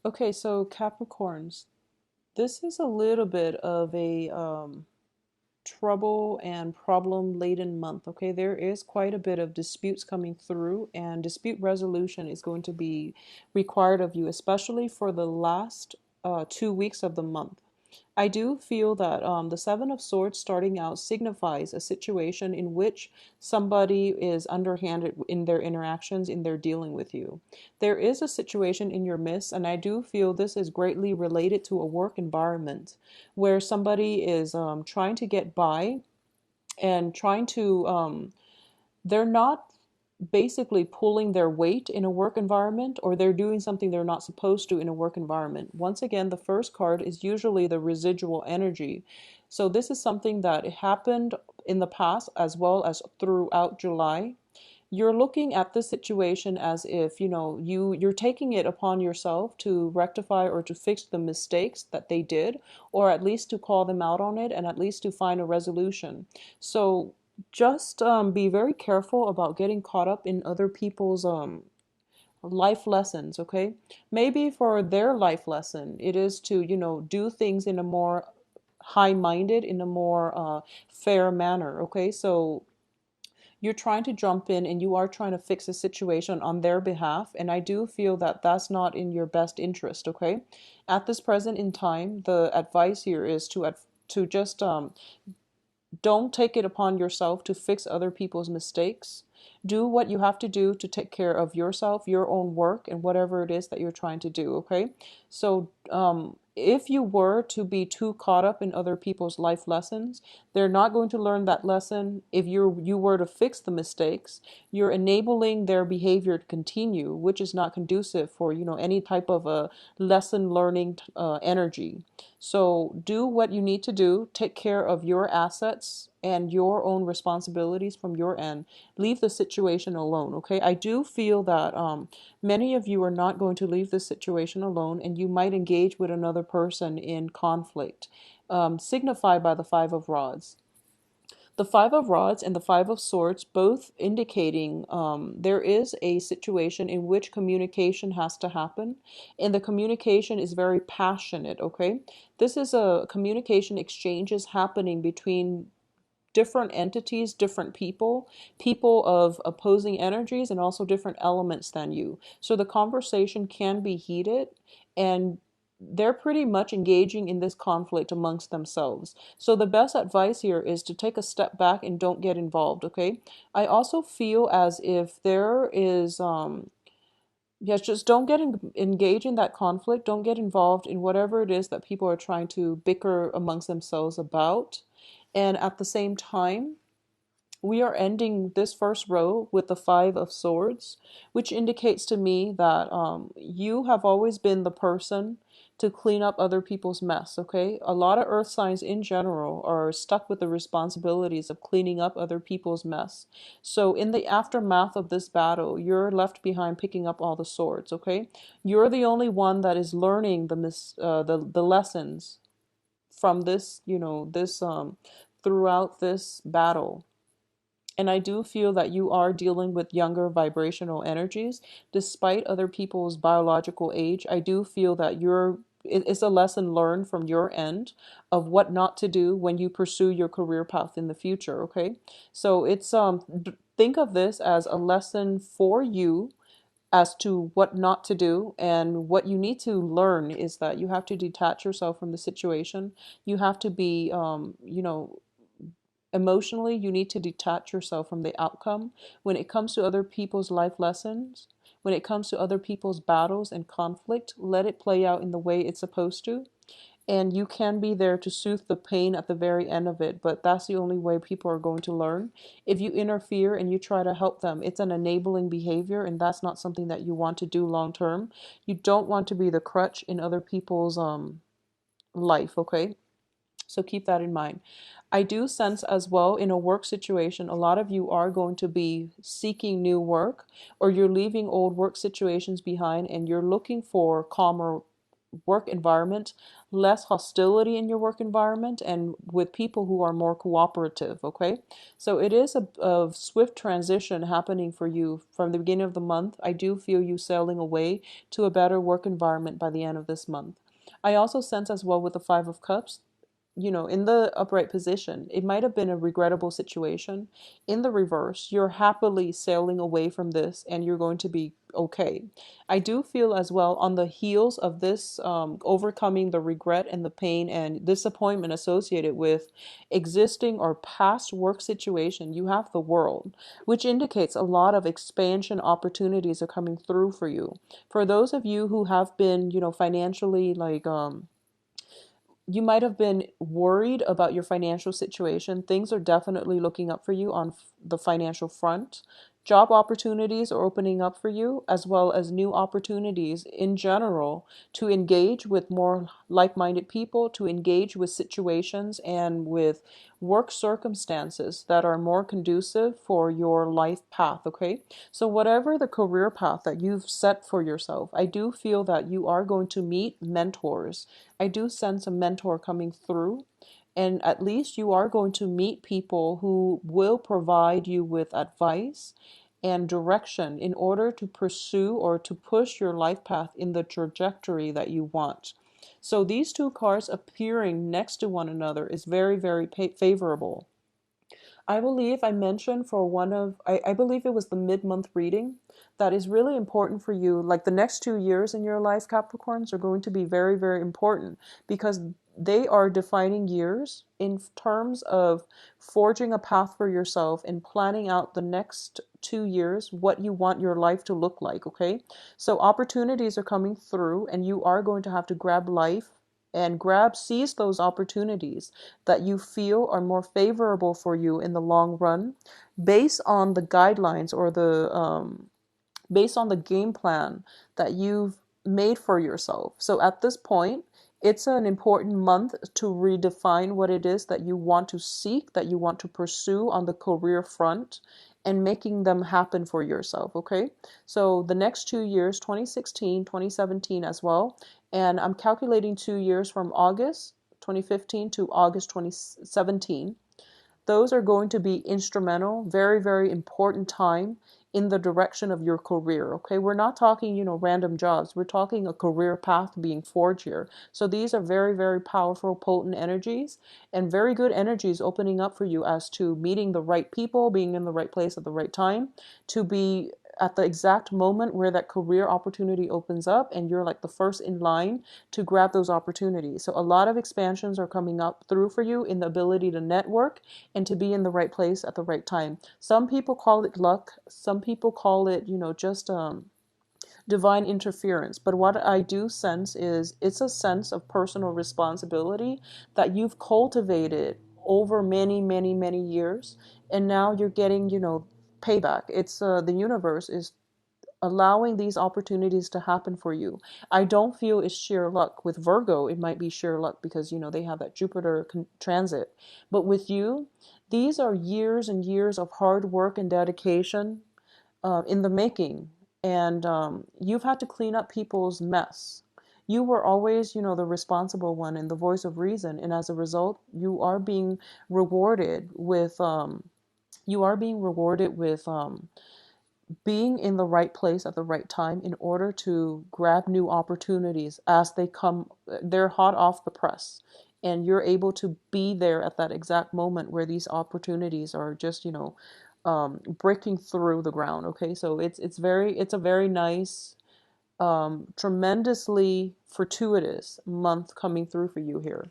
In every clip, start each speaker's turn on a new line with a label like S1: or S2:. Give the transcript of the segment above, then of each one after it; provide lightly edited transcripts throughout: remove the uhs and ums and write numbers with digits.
S1: Okay, so Capricorns, this is a little bit of a trouble and problem laden month. Okay, there is quite a bit of disputes coming through, and dispute resolution is going to be required of you, especially for the last 2 weeks of the month. I do feel that the Seven of Swords starting out signifies a situation in which somebody is underhanded in their interactions, in their dealing with you. There is a situation in your midst, and I do feel this is greatly related to a work environment where somebody is trying to get by and trying to, they're not basically pulling their weight in a work environment, or they're doing something they're not supposed to in a work environment. Once again, the first card is usually the residual energy. So this is something that happened in the past as well as throughout July. You're looking at this situation as if, you're taking it upon yourself to rectify or to fix the mistakes that they did, or at least to call them out on it, and at least to find a resolution. So just be very careful about getting caught up in other people's life lessons. Okay, maybe for their life lesson it is to do things in a more high-minded, in a more fair manner. Okay, so you're trying to jump in and you are trying to fix a situation on their behalf, and I do feel that that's not in your best interest. Okay, at this present in time, the advice here is to just don't take it upon yourself to fix other people's mistakes. Do what you have to do to take care of yourself, your own work, and whatever it is that you're trying to do. Okay, so if you were to be too caught up in other people's life lessons, they're not going to learn that lesson. If you were to fix the mistakes, you're enabling their behavior to continue, which is not conducive for any type of a lesson learning energy. So do what you need to do, take care of your assets and your own responsibilities from your end. Leave the situation alone. Okay, I do feel that many of you are not going to leave this situation alone, and you might engage with another person in conflict, signified by the Five of Rods. The Five of Rods and the Five of Swords both indicating there is a situation in which communication has to happen, and the communication is very passionate. Okay, this is a communication exchanges happening between different entities, different people, people of opposing energies, and also different elements than you. So the conversation can be heated, and they're pretty much engaging in this conflict amongst themselves. So the best advice here is to take a step back and don't get involved. Okay, I also feel as if there is yes, just don't engage in that conflict. Don't get involved in whatever it is that people are trying to bicker amongst themselves about. And at the same time, we are ending this first row with the Five of Swords, which indicates to me that you have always been the person to clean up other people's mess. Okay, a lot of earth signs in general are stuck with the responsibilities of cleaning up other people's mess. So in the aftermath of this battle, you're left behind picking up all the swords. Okay, you're the only one that is learning the lessons from this, this throughout this battle. And I do feel that you are dealing with younger vibrational energies. Despite other people's biological age, I do feel that it's a lesson learned from your end of what not to do when you pursue your career path in the future. Okay, so it's think of this as a lesson for you as to what not to do. And what you need to learn is that you have to detach yourself from the situation. You have to be emotionally, you need to detach yourself from the outcome. When it comes to other people's life lessons, when it comes to other people's battles and conflict, let it play out in the way it's supposed to. And you can be there to soothe the pain at the very end of it, but that's the only way people are going to learn. If you interfere and you try to help them, it's an enabling behavior, and that's not something that you want to do long term. You don't want to be the crutch in other people's life. Okay, so keep that in mind. I do sense as well in a work situation, a lot of you are going to be seeking new work, or you're leaving old work situations behind and you're looking for calmer work environment, less hostility in your work environment, and with people who are more cooperative. Okay, so it is a swift transition happening for you from the beginning of the month. I do feel you sailing away to a better work environment by the end of this month. I also sense as well with the Five of Cups, in the upright position, it might have been a regrettable situation. In the reverse, you're happily sailing away from this and you're going to be okay. I do feel as well on the heels of this, overcoming the regret and the pain and disappointment associated with existing or past work situation, you have the World, which indicates a lot of expansion opportunities are coming through for you. For those of you who have been, financially like, you might have been worried about your financial situation. Things are definitely looking up for you on the financial front. Job opportunities are opening up for you, as well as new opportunities in general to engage with more like minded people, to engage with situations and with work circumstances that are more conducive for your life path. Okay. So, whatever the career path that you've set for yourself, I do feel that you are going to meet mentors. I do sense a mentor coming through, and at least you are going to meet people who will provide you with advice and direction in order to pursue or to push your life path in the trajectory that you want. So these two cards appearing next to one another is very, very favorable. I believe I mentioned for I believe it was the mid-month reading that is really important for you. Like the next 2 years in your life, Capricorns, are going to be very, very important because they are defining years in terms of forging a path for yourself and planning out the next 2 years, what you want your life to look like. Okay. So opportunities are coming through and you are going to have to grab life and seize those opportunities that you feel are more favorable for you in the long run based on the guidelines or based on the game plan that you've made for yourself. So at this point, it's an important month to redefine what it is that you want to seek, that you want to pursue on the career front, and making them happen for yourself. Okay. So the next 2 years, 2016, 2017 as well. And I'm calculating 2 years from August 2015 to August 2017. Those are going to be instrumental, very, very important time in the direction of your career. Okay, we're not talking, random jobs. We're talking a career path being forged here. So these are very, very powerful, potent energies and very good energies opening up for you as to meeting the right people, being in the right place at the right time, to be at the exact moment where that career opportunity opens up and you're like the first in line to grab those opportunities. So a lot of expansions are coming up through for you in the ability to network and to be in the right place at the right time. Some people call it luck. Some people call it, just divine interference. But what I do sense is it's a sense of personal responsibility that you've cultivated over many, many, many years. And now you're getting, payback. It's the universe is allowing these opportunities to happen for you. I don't feel it's sheer luck. With Virgo, it might be sheer luck because, they have that Jupiter transit. But with you, these are years and years of hard work and dedication in the making. And you've had to clean up people's mess. You were always, the responsible one and the voice of reason. And as a result, rewarded with, you are being rewarded with, being in the right place at the right time in order to grab new opportunities as they come. They're hot off the press and you're able to be there at that exact moment where these opportunities are just, breaking through the ground. Okay, so it's a very nice, tremendously fortuitous month coming through for you here.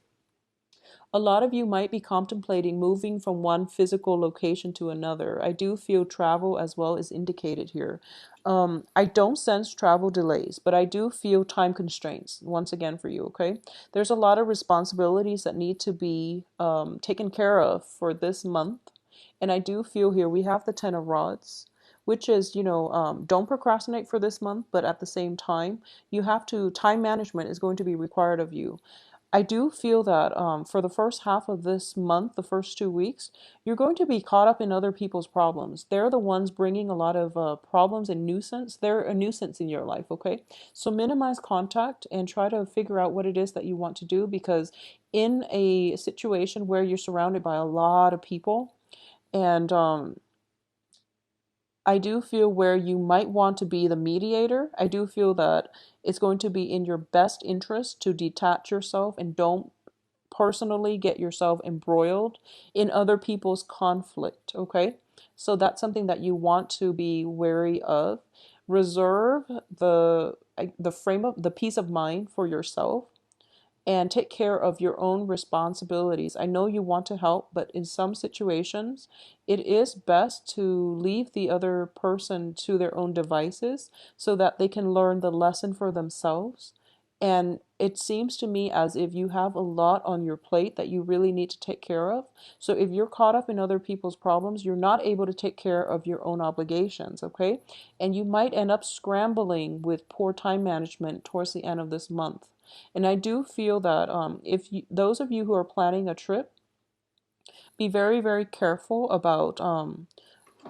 S1: A lot of you might be contemplating moving from one physical location to another. I do feel travel as well is indicated here. I don't sense travel delays, but I do feel time constraints once again for you, okay? There's a lot of responsibilities that need to be taken care of for this month. And I do feel here we have the Ten of Rods, which is, don't procrastinate for this month, but at the same time, time management is going to be required of you. I do feel that for the first half of this month, the first 2 weeks, you're going to be caught up in other people's problems. They're the ones bringing a lot of problems and nuisance. They're a nuisance in your life, okay? So minimize contact and try to figure out what it is that you want to do, because in a situation where you're surrounded by a lot of people, and I do feel where you might want to be the mediator, I do feel that it's going to be in your best interest to detach yourself and don't personally get yourself embroiled in other people's conflict, okay? So that's something that you want to be wary of. Reserve the frame of the peace of mind for yourself and take care of your own responsibilities. I know you want to help, but in some situations, it is best to leave the other person to their own devices so that they can learn the lesson for themselves. And it seems to me as if you have a lot on your plate that you really need to take care of. So if you're caught up in other people's problems, you're not able to take care of your own obligations, okay? And you might end up scrambling with poor time management towards the end of this month. And I do feel that if you, those of you who are planning a trip, be very, very careful about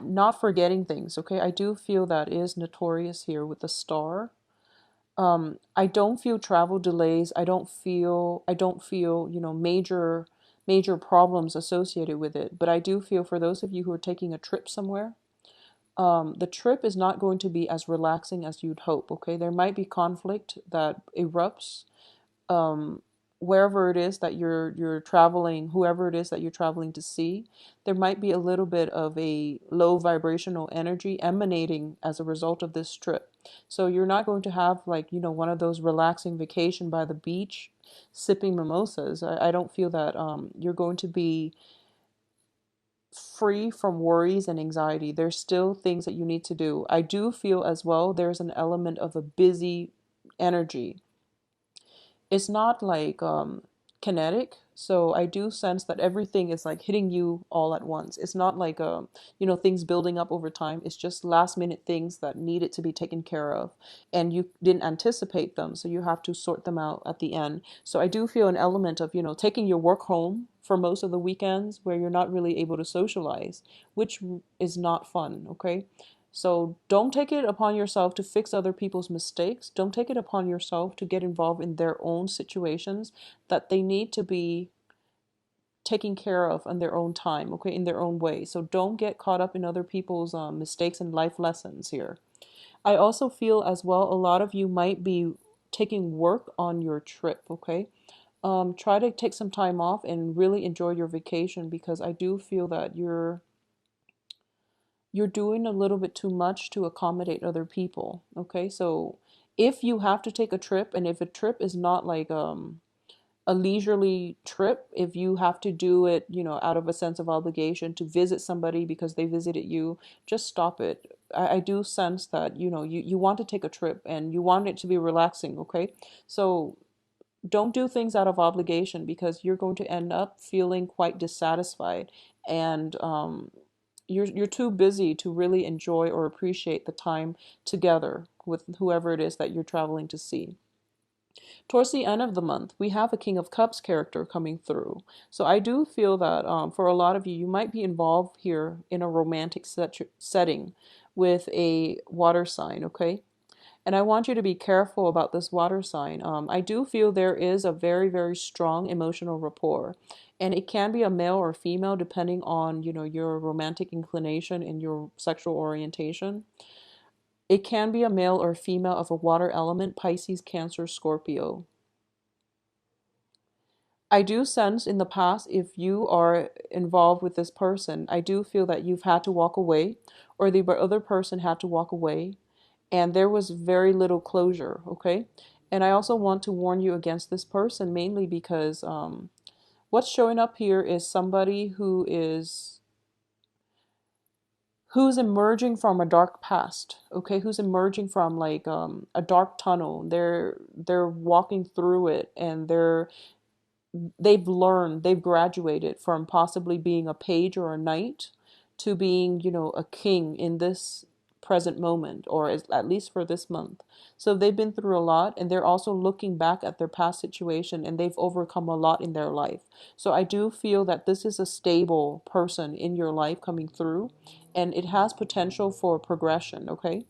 S1: not forgetting things, okay? I do feel that is notorious here with the star. I don't feel travel delays. I don't feel, major problems associated with it. But I do feel for those of you who are taking a trip somewhere, the trip is not going to be as relaxing as you'd hope, okay? There might be conflict that erupts um, wherever it is that you're traveling, whoever it is that you're traveling to see, there might be a little bit of a low vibrational energy emanating as a result of this trip. So you're not going to have like, one of those relaxing vacation by the beach sipping mimosas. I don't feel that you're going to be free from worries and anxiety. There's still things that you need to do. I do feel as well there's an element of a busy energy. It's not like kinetic, so I do sense that everything is like hitting you all at once. It's not like things building up over time. It's just last minute things that needed to be taken care of and you didn't anticipate them, so you have to sort them out at the end. So I do feel an element of taking your work home for most of the weekends where you're not really able to socialize, which is not fun, okay? So don't take it upon yourself to fix other people's mistakes. Don't take it upon yourself to get involved in their own situations that they need to be taken care of in their own time, okay, in their own way. So don't get caught up in other people's mistakes and life lessons here. I also feel as well a lot of you might be taking work on your trip, okay? Try to take some time off and really enjoy your vacation, because I do feel that you're doing a little bit too much to accommodate other people. Okay, so if you have to take a trip, and if a trip is not like a leisurely trip, if you have to do it, out of a sense of obligation to visit somebody because they visited you, just stop it. I do sense that you want to take a trip and you want it to be relaxing. Okay, so don't do things out of obligation, because you're going to end up feeling quite dissatisfied, and you're too busy to really enjoy or appreciate the time together with whoever it is that you're traveling to see. Towards the end of the month, we have a King of Cups character coming through. So I do feel that for a lot of you, you might be involved here in a romantic setting with a water sign, okay? And I want you to be careful about this water sign. I do feel there is a very, very strong emotional rapport. And it can be a male or female depending on, your romantic inclination and your sexual orientation. It can be a male or female of a water element, Pisces, Cancer, Scorpio. I do sense in the past, if you are involved with this person, I do feel that you've had to walk away, or the other person had to walk away, and there was very little closure, okay? And I also want to warn you against this person, mainly because what's showing up here is somebody who's emerging from a dark past, okay? Who's emerging from like a dark tunnel. They're walking through it, and they've graduated from possibly being a page or a knight to being, a king in this present moment, or at least for this month. So they've been through a lot, and they're also looking back at their past situation, and they've overcome a lot in their life. So I do feel that this is a stable person in your life coming through, and it has potential for progression, okay?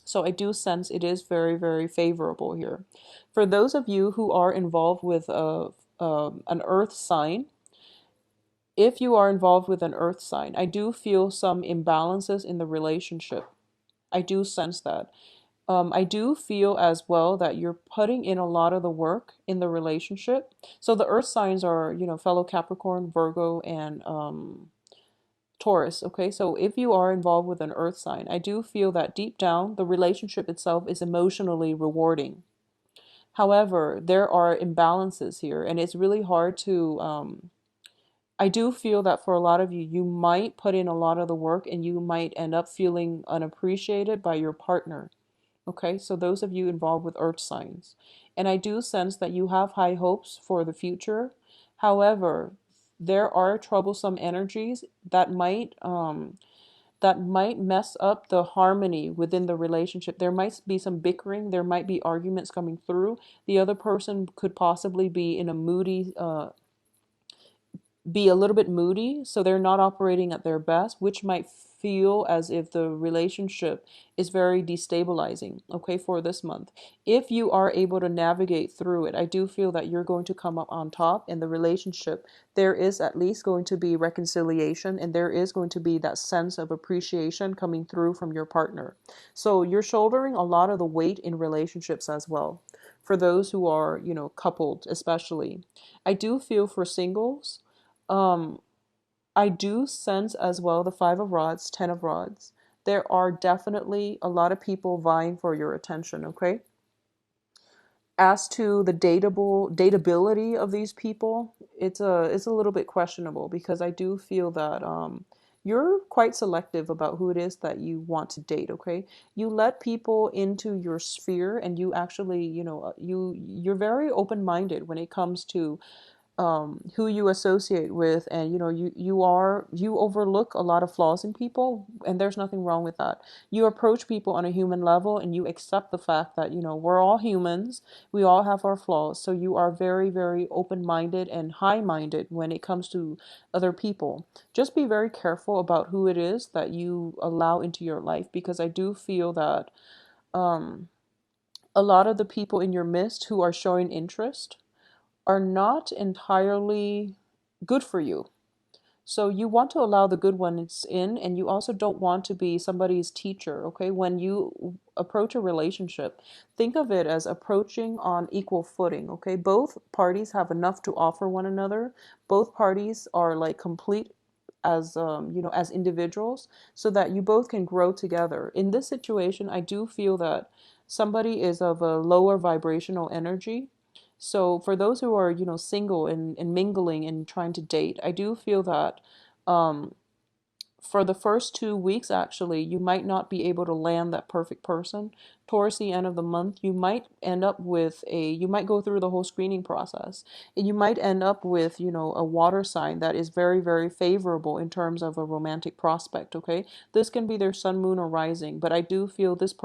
S1: So I do sense it is very, very favorable here. For those of you who are involved with an earth sign, if you are involved with an earth sign, I do feel some imbalances in the relationship. I do sense that. I do feel as well that you're putting in a lot of the work in the relationship. So the earth signs are, fellow Capricorn, Virgo, and Taurus. Okay, so if you are involved with an earth sign, I do feel that deep down, the relationship itself is emotionally rewarding. However, there are imbalances here, and it's really hard to. I do feel that for a lot of you, you might put in a lot of the work and you might end up feeling unappreciated by your partner. Okay, so those of you involved with earth signs. And I do sense that you have high hopes for the future. However, there are troublesome energies that might mess up the harmony within the relationship. There might be some bickering, there might be arguments coming through. The other person could possibly be in a moody be a little bit moody, so they're not operating at their best, which might feel as if the relationship is very destabilizing, okay, for this month. If you are able to navigate through it, I do feel that you're going to come up on top in the relationship. There is at least going to be reconciliation, and there is going to be that sense of appreciation coming through from your partner. So you're shouldering a lot of the weight in relationships as well. For those who are, coupled, especially. I do feel for singles. Um, I do sense as well the Five of Rods, Ten of Rods. There are definitely a lot of people vying for your attention, okay? As to the dateability of these people, it's a little bit questionable because I do feel that you're quite selective about who it is that you want to date, okay? You let people into your sphere, and you actually, you're very open-minded when it comes to who you associate with, and you overlook a lot of flaws in people, and there's nothing wrong with that. You approach people on a human level, and you accept the fact that we're all humans, we all have our flaws, so you are very, very open-minded and high-minded when it comes to other people. Just be very careful about who it is that you allow into your life, because I do feel that a lot of the people in your midst who are showing interest are not entirely good for you. So you want to allow the good ones in, and you also don't want to be somebody's teacher, okay? When you approach a relationship, think of it as approaching on equal footing, okay? Both parties have enough to offer one another. Both parties are like complete as as individuals, so that you both can grow together. In this situation, I do feel that somebody is of a lower vibrational energy. So for those who are, single and mingling and trying to date, I do feel that um, for the first 2 weeks, actually, you might not be able to land that perfect person. Towards the end of the month, you might go through the whole screening process. And you might end up with, a water sign that is very, very favorable in terms of a romantic prospect, okay? This can be their sun, moon, or rising, but I do feel this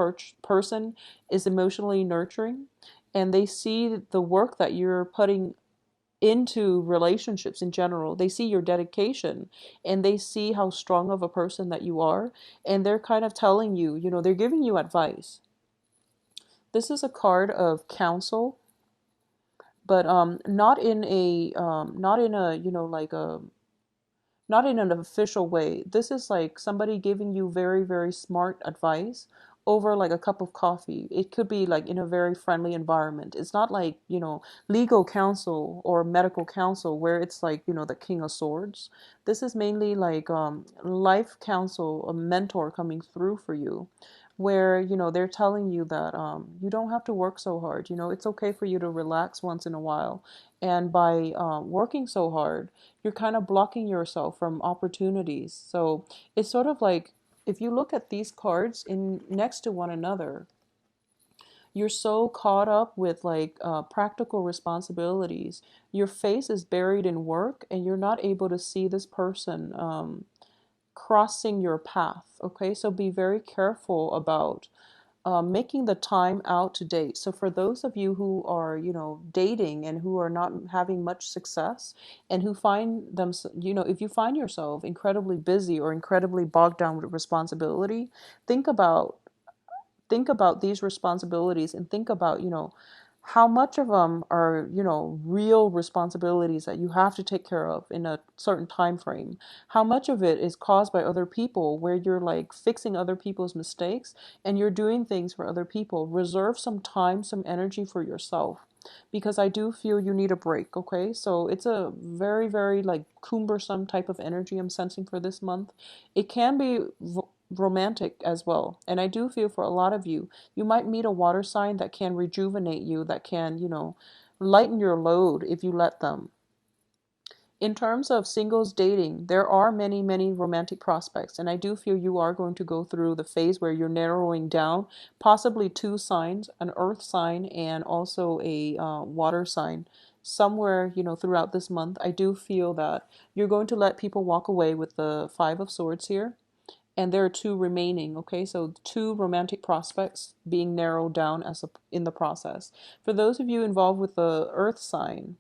S1: person is emotionally nurturing, and they see the work that you're putting into relationships in general. They see your dedication, and they see how strong of a person that you are, and they're kind of telling you, they're giving you advice. This is a card of counsel, but not in a, like a not in an official way. This is like somebody giving you very, very smart advice over like a cup of coffee. It could be like in a very friendly environment. It's not like, legal counsel or medical counsel where it's like, the King of Swords. This is mainly like life counsel, a mentor coming through for you, where, they're telling you that you don't have to work so hard. It's okay for you to relax once in a while. And by working so hard, you're kind of blocking yourself from opportunities. So it's sort of like, if you look at these cards in next to one another, you're so caught up with like practical responsibilities. Your face is buried in work, and you're not able to see this person crossing your path. Okay, so be very careful about making the time out to date. So for those of you who are, dating and who are not having much success and who find them, if you find yourself incredibly busy or incredibly bogged down with responsibility, think about think about these responsibilities and think about, how much of them are, real responsibilities that you have to take care of in a certain time frame. How much of it is caused by other people where you're like fixing other people's mistakes and you're doing things for other people. Reserve some time, some energy for yourself because I do feel you need a break, okay? So it's a very, very like cumbersome type of energy I'm sensing for this month. It can be romantic as well. And I do feel for a lot of you, you might meet a water sign that can rejuvenate you, that can, lighten your load if you let them. In terms of singles dating, there are many, many romantic prospects, and I do feel you are going to go through the phase where you're narrowing down possibly two signs, an earth sign and also a water sign. Somewhere, throughout this month, I do feel that you're going to let people walk away with the Five of Swords here, and there are two remaining. Okay, so two romantic prospects being narrowed down in the process. For those of you involved with the earth sign,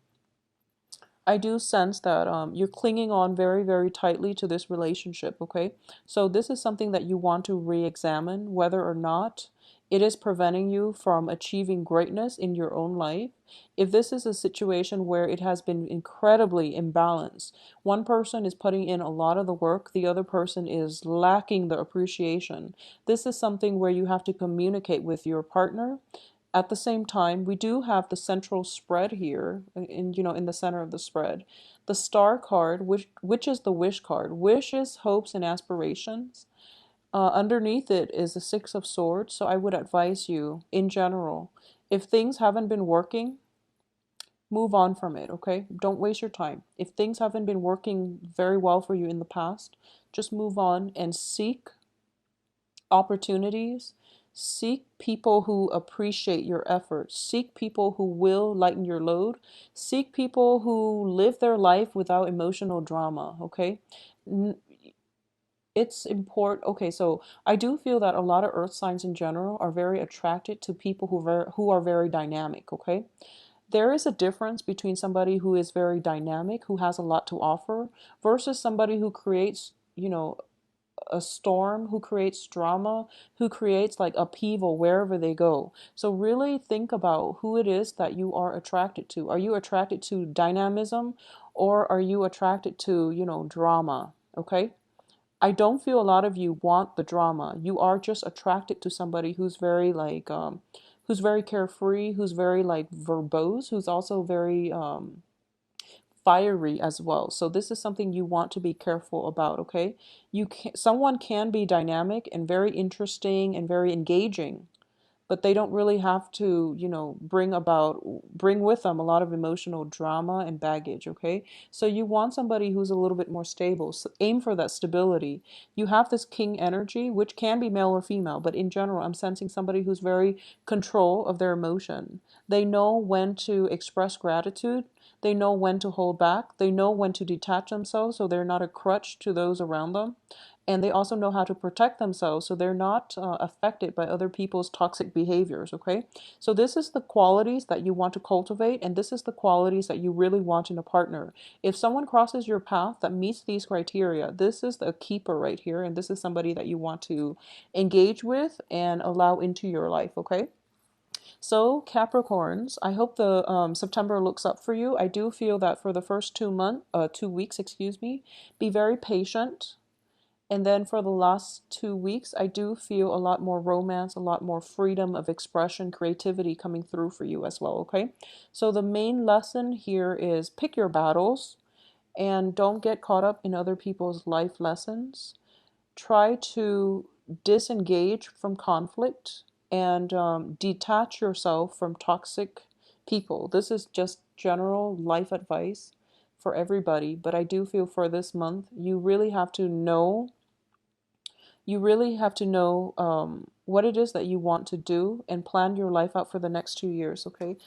S1: I do sense that you're clinging on very, very tightly to this relationship, okay? So this is something that you want to re-examine whether or not it is preventing you from achieving greatness in your own life. If this is a situation where it has been incredibly imbalanced, one person is putting in a lot of the work, the other person is lacking the appreciation. This is something where you have to communicate with your partner. At the same time, we do have the central spread here in the center of the spread. The star card, which is the wish card. Wishes, hopes, and aspirations. Underneath it is the Six of Swords. So I would advise you, in general, if things haven't been working, move on from it, okay? Don't waste your time. If things haven't been working very well for you in the past, just move on and seek opportunities. Seek people who appreciate your efforts. Seek people who will lighten your load. Seek people who live their life without emotional drama, okay? It's important. Okay, so I do feel that a lot of earth signs in general are very attracted to people who are very dynamic, okay? There is a difference between somebody who is very dynamic, who has a lot to offer, versus somebody who creates, a storm, who creates drama, who creates like upheaval wherever they go. So really think about who it is that you are attracted to. Are you attracted to dynamism, or are you attracted to, drama? Okay? I don't feel a lot of you want the drama. You are just attracted to somebody who's very like who's very carefree, who's very like verbose, who's also very fiery as well. So this is something you want to be careful about, okay? Someone can be dynamic and very interesting and very engaging, but they don't really have to, bring with them a lot of emotional drama and baggage, okay? So you want somebody who's a little bit more stable. So aim for that stability. You have this king energy, which can be male or female, but in general, I'm sensing somebody who's very control of their emotion. They know when to express gratitude. They know when to hold back. They know when to detach themselves so they're not a crutch to those around them. And they also know how to protect themselves so they're not affected by other people's toxic behaviors, okay? So this is the qualities that you want to cultivate, and this is the qualities that you really want in a partner. If someone crosses your path that meets these criteria, this is the keeper right here, and this is somebody that you want to engage with and allow into your life, okay? So Capricorns, I hope the September looks up for you. I do feel that for the first 2 weeks, excuse me, be very patient. And then for the last 2 weeks, I do feel a lot more romance, a lot more freedom of expression, creativity coming through for you as well, okay? So the main lesson here is pick your battles and don't get caught up in other people's life lessons. Try to disengage from conflict and detach yourself from toxic people. This is just general life advice for everybody, but I do feel for this month, you really have to know what it is that you want to do and plan your life out for the next 2 years, okay?